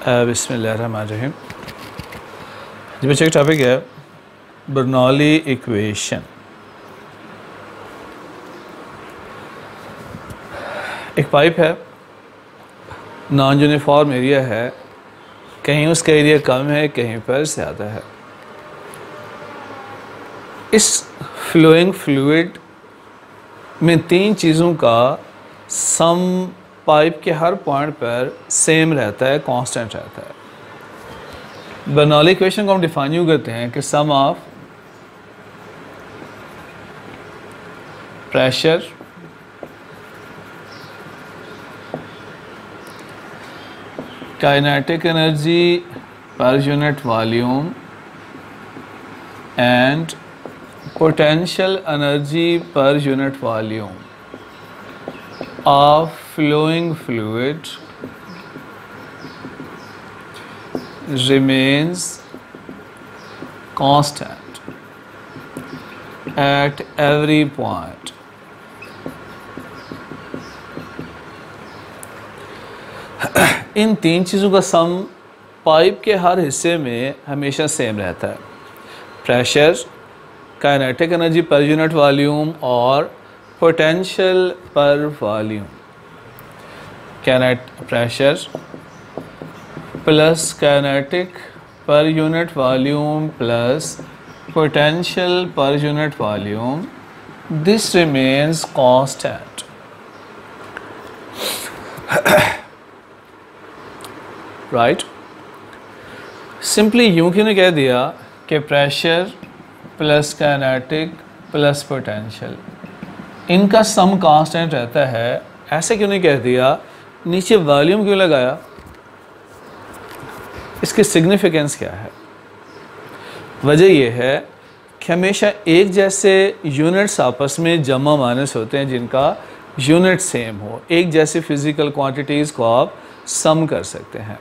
बिस्मिल्लाहिर्रहमानिर्रहीम। जी बच्चे का टॉपिक है बर्नौली इक्वेशन। एक पाइप है, नॉन यूनिफॉर्म एरिया है, कहीं उसका एरिया कम है, कहीं पर ज़्यादा है। इस फ्लोइंग फ्लूइड में तीन चीज़ों का सम पाइप के हर पॉइंट पर सेम रहता है, कांस्टेंट रहता है। बर्नौली इक्वेशन को हम डिफाइन यूँ करते हैं कि sum of pressure kinetic energy per unit volume and potential energy per unit volume of flowing fluid remains constant at every point. इन तीन चीज़ों का सम पाइप के हर हिस्से में हमेशा सेम रहता है। Pressure, kinetic energy per unit volume और पोटेंशियल पर वॉल्यूम। प्रेशर प्लस काइनेटिक पर unit volume plus potential per unit volume, this remains constant. Right, simply यूं क्यों नहीं कह दिया कि pressure plus kinetic plus potential इनका सम कांस्टेंट रहता है? ऐसे क्यों नहीं कह दिया? नीचे वॉल्यूम क्यों लगाया? इसकी सिग्निफिकेंस क्या है? वजह यह है कि हमेशा एक जैसे यूनिट्स आपस में जमा माइनस होते हैं जिनका यूनिट सेम हो। एक जैसी फिजिकल क्वांटिटीज़ को आप सम कर सकते हैं।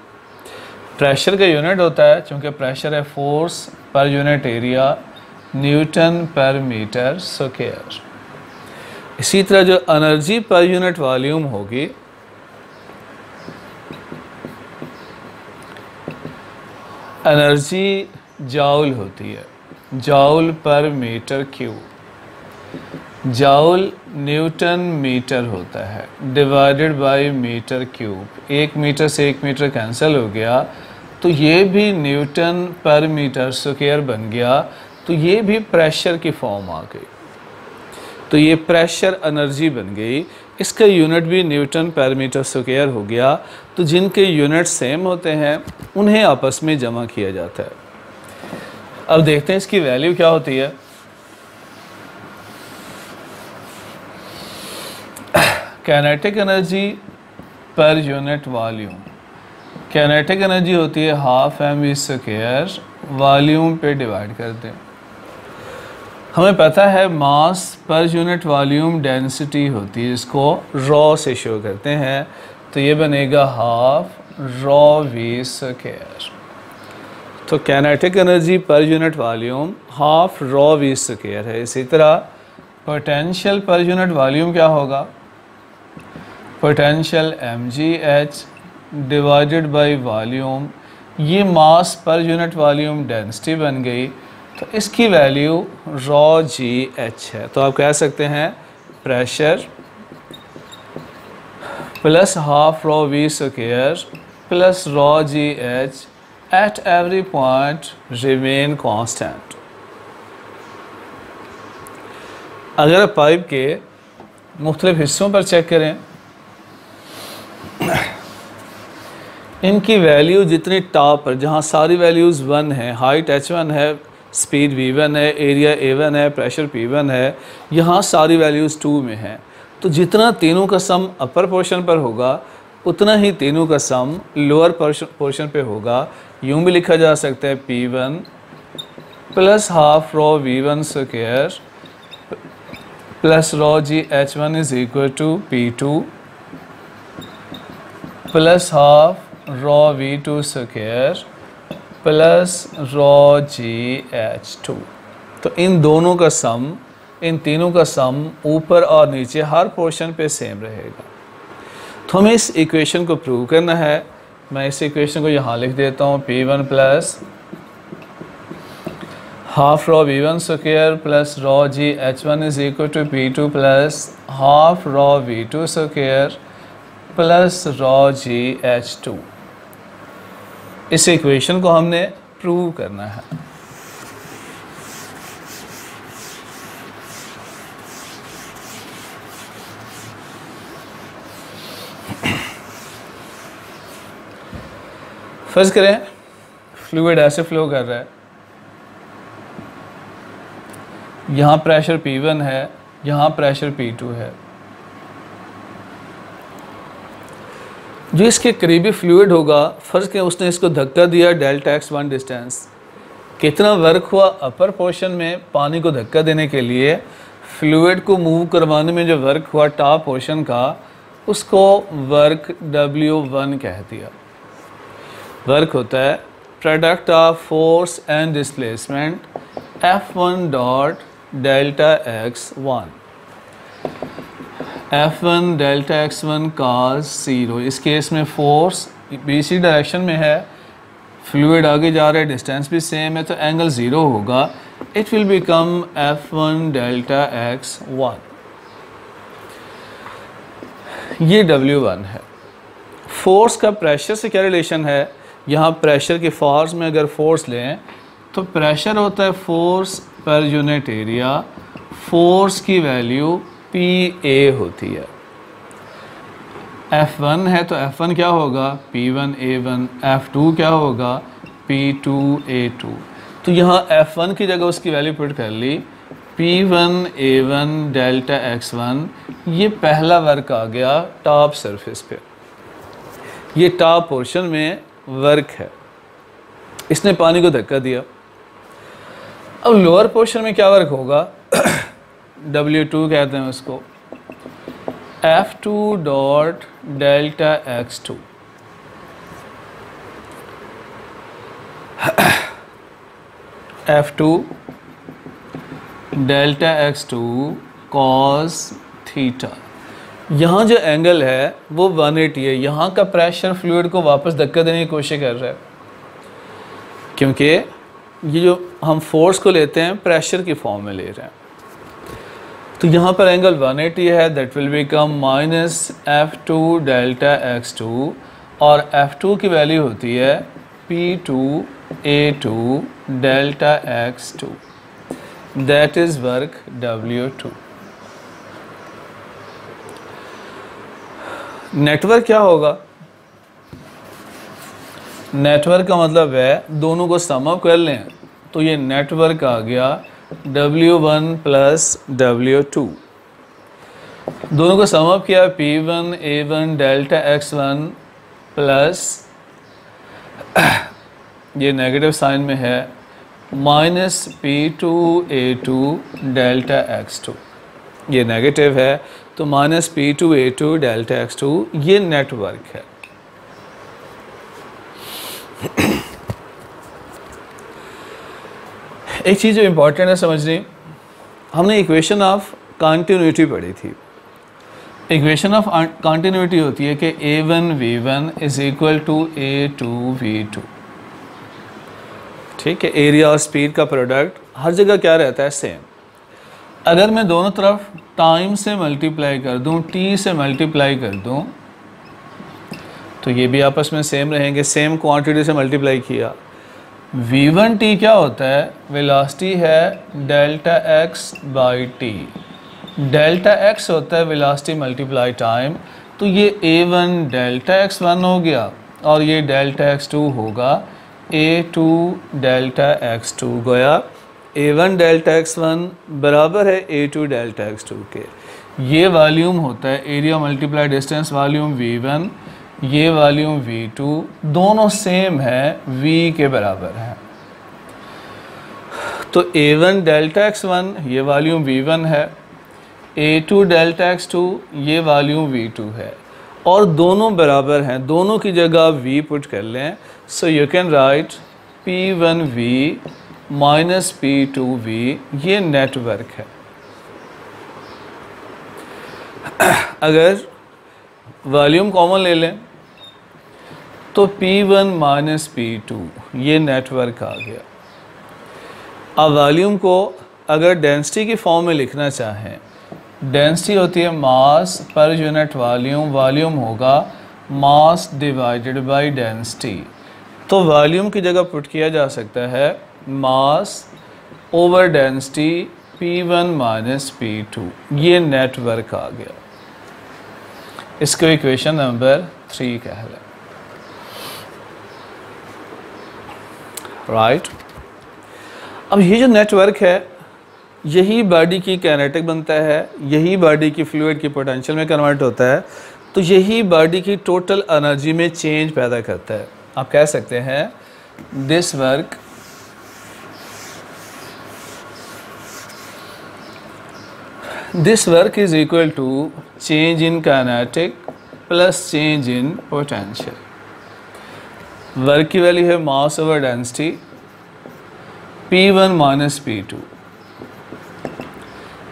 प्रेशर का यूनिट होता है, चूँकि प्रेशर है force per unit area, newton per metre square. इसी तरह जो एनर्जी पर यूनिट वॉल्यूम होगी, एनर्जी जाउल होती है, joule per metre cube. Joule newton metre होता है डिवाइडेड बाय मीटर क्यूब। एक मीटर से एक मीटर कैंसिल हो गया तो ये भी न्यूटन पर मीटर स्क्वायर बन गया, तो ये भी प्रेशर की फॉर्म आ गई। तो ये प्रेशर एनर्जी बन गई, इसका यूनिट भी न्यूटन पर मीटर स्क्वायर हो गया। तो जिनके यूनिट सेम होते हैं उन्हें आपस में जमा किया जाता है। अब देखते हैं इसकी वैल्यू क्या होती है। Kinetic energy per unit volume, kinetic energy होती है हाफ mv स्क्वायर, वॉल्यूम पे डिवाइड कर दें। हमें पता है मास पर यूनिट वॉल्यूम डेंसिटी होती है, इसको रॉ से शो करते हैं, तो ये बनेगा हाफ रॉ वी स्क्वायर। तो kinetic energy per unit volume half rho V square है। इसी तरह पोटेंशियल पर यूनिट वॉल्यूम क्या होगा? Potential mgh divided by volume, ये मास पर यूनिट वॉल्यूम डेंसिटी बन गई, तो इसकी वैल्यू रॉ जी एच है। तो आप कह सकते हैं pressure plus half rho V square plus rho G H at every point remain constant. अगर आप पाइप के मुख्तलिफ हिस्सों पर चेक करें, इनकी वैल्यू जितनी टॉप पर, जहाँ सारी वैल्यूज़ 1 हैं, हाइट h1 है, स्पीड v1 है, एरिया a1 है, प्रेशर p1 है, यहाँ सारी वैल्यूज़ 2 में हैं। तो जितना तीनों का सम अपर पोर्शन पर होगा उतना ही तीनों का सम लोअर पोर्शन पे होगा। यूँ भी लिखा जा सकता है p1 plus half rho v1 square plus rho G h1 is equal to p2 plus half rho v2 square plus rho G h2। तो इन दोनों का सम, इन तीनों का सम ऊपर और नीचे हर पोर्शन पे सेम रहेगा। तो हमें इस इक्वेशन को प्रूव करना है मैं इस इक्वेशन को यहाँ लिख देता हूँ, P1 plus half rho V1 square plus rho G H1 is equal to P2 plus half rho V2 square plus rho G H2। इस इक्वेशन को हमने प्रूव करना है। फर्ज करें फ्लूइड ऐसे फ्लो कर रहा है, यहाँ प्रेशर P1 है, यहाँ प्रेशर P2 है। जो इसके करीबी फ्लूइड होगा, फर्ज करें उसने इसको धक्का दिया डेल्टा x1 डिस्टेंस, कितना वर्क हुआ अपर पोर्शन में पानी को धक्का देने के लिए, फ्लूइड को मूव करवाने में जो वर्क हुआ टॉप पोर्शन का, उसको वर्क W1 कह दिया। वर्क होता है product of force and displacement F1 dot delta x1, F1 delta x1 cos 0। इस केस में फोर्स BC डायरेक्शन में है, फ्लूइड आगे जा रहा है, डिस्टेंस भी सेम है, तो एंगल 0 होगा। It will become F1 delta x1। ये W1 है। फोर्स का प्रेशर से क्या रिलेशन है? यहाँ प्रेशर के फॉर्स में अगर फोर्स लें तो प्रेशर होता है force per unit area, force की वैल्यू PA होती है। F1 है तो F1 क्या होगा? P1A1। F2 क्या होगा? P2A2। तो यहाँ F1 की जगह उसकी वैल्यू पुट कर ली, P1A1 डेल्टा x1। ये पहला वर्क आ गया टॉप सरफेस पे, ये टॉप पोर्शन में वर्क है, इसने पानी को धक्का दिया। अब लोअर पोर्शन में क्या वर्क होगा? W2 कहते हैं उसको, F2 dot delta x2। F2 delta x2 cos theta. यहाँ जो एंगल है वो 180 है। यहाँ का प्रेशर फ्लूइड को वापस धक्का देने की कोशिश कर रहा है, क्योंकि ये जो हम फोर्स को लेते हैं प्रेशर की फॉर्म में ले रहे हैं। तो यहाँ पर एंगल 180 है, that will become minus F2 delta x2, और F2 की वैल्यू होती है P2A2 delta x2, that is work W2। Network क्या होगा? नेटवर्क का मतलब है दोनों को सम अप कर लें तो ये नेटवर्क आ गया W1 प्लस W2। दोनों को सम अप किया, P1A1 डेल्टा x1 प्लस ये नेगेटिव साइन में है माइनस P2A2 डेल्टा x2। ये नेगेटिव है तो माइनस P2A2 डेल्टा x2। ये नेटवर्क है। एक चीज़ जो इम्पोर्टेंट है समझनी, हमने इक्वेशन ऑफ कॉन्टिन्यूटी पढ़ी थी। इक्वेशन ऑफ कॉन्टिन्यूटी होती है कि A1V1 is equal to A2V2। ठीक है, एरिया और स्पीड का प्रोडक्ट हर जगह क्या रहता है? सेम। अगर मैं दोनों तरफ टाइम से मल्टीप्लाई कर दूं, t से मल्टीप्लाई कर दूं, तो ये भी आपस में सेम रहेंगे। सेम क्वांटिटी से मल्टीप्लाई किया। v1t क्या होता है? वेलोसिटी है delta x by T. Delta x होता है वेलोसिटी मल्टीप्लाई टाइम। तो ये A1 डेल्टा x1 हो गया और ये डेल्टा x2 होगा A2 डेल्टा x2 गया। A1 डेल्टा x1 बराबर है A2 डेल्टा x2 के। ये वॉल्यूम होता है area multiply distance, volume V1, ये वॉल्यूम V2, दोनों सेम है, V के बराबर है। तो A1 डेल्टा x1 ये वॉल्यूम V1 है, A2 डेल्टा x2 ये वॉल्यूम V2 है, और दोनों बराबर हैं। दोनों की जगह V पुट कर लें। So you can write P1V minus P2V। ये नेटवर्क है। अगर वॉल्यूम कॉमन ले लें तो P1 माइनस P2 ये नेटवर्क आ गया। अब वॉल्यूम को अगर डेंसिटी की फॉर्म में लिखना चाहें, डेंसिटी होती है मास पर यूनिट वॉल्यूम, वॉल्यूम होगा मास डिवाइडेड बाय डेंसिटी। तो वॉल्यूम की जगह पुट किया जा सकता है mass over density P1 minus P2, ये नेटवर्क आ गया। इसको इक्वेशन नंबर 3 कह लें, राइट। अब ये जो नेटवर्क है यही बॉडी की काइनेटिक बनता है, यही बॉडी की फ्लूइड की पोटेंशियल में कन्वर्ट होता है, तो यही बॉडी की टोटल एनर्जी में चेंज पैदा करता है। आप कह सकते हैं this work is equal to change in kinetic plus change in potential. Work की वैल्यू है mass over density P1 minus P2।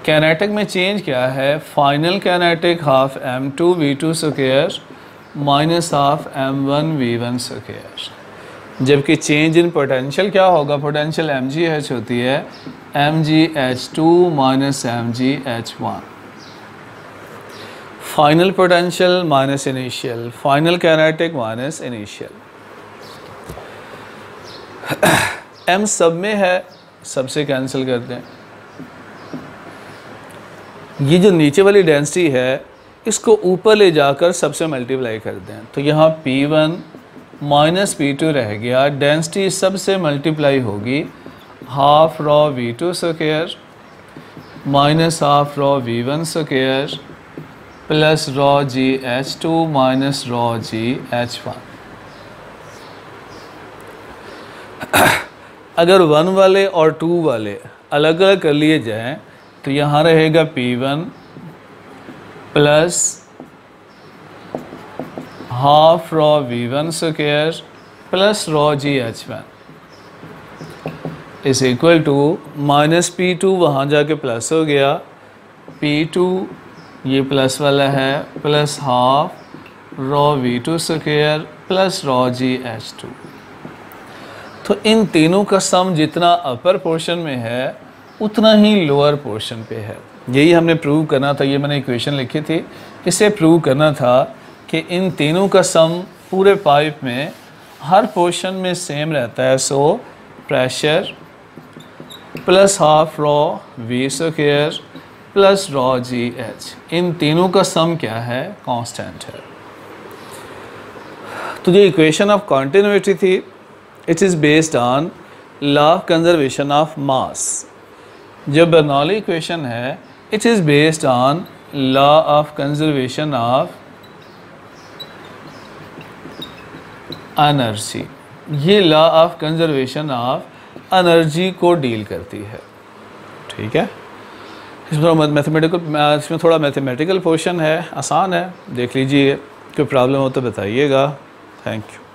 काइनेटिक में चेंज क्या है, final kinetic half m2 v2 square minus half m1 v1 square. जबकि change in potential क्या होगा, potential mgh होती है mgh2 minus mgh1। Final potential minus initial, final kinetic minus initial. m सब में है, सबसे कैंसिल कर दें। ये जो नीचे वाली डेंसिटी है इसको ऊपर ले जाकर सबसे मल्टीप्लाई कर दें, तो यहाँ P1 माइनस P2 रह गया। डेंसिटी सबसे मल्टीप्लाई होगी half rho V2 square minus half rho V1 square plus raw GH2 minus raw GH1। अगर 1 वाले और 2 वाले अलग अलग कर लिए जाएं तो यहाँ रहेगा P1 plus half rho V1 square plus rho GH1 is equal to minus P2 वहाँ जाके प्लस हो गया, P2 ये प्लस वाला है plus half rho V2 square plus raw GH2। तो इन तीनों का सम जितना अपर पोर्शन में है उतना ही लोअर पोर्शन पे है। यही हमने प्रूव करना था, ये मैंने इक्वेशन लिखी थी, इसे प्रूव करना था कि इन तीनों का सम पूरे पाइप में हर पोर्शन में सेम रहता है। So pressure plus half rho V square plus rho GH, इन तीनों का सम क्या है, कांस्टेंट है। तो जो इक्वेशन ऑफ कॉन्टिन्यूटी थी, it is based on law of conservation of mass. जो बर्नौली इक्वेशन है it is based on law of conservation of energy. ये law of conservation of energy को डील करती है, ठीक है। इसमें थोड़ा मैथमेटिकल पोर्शन है, आसान है, देख लीजिए। कोई प्रॉब्लम हो तो बताइएगा। Thank you.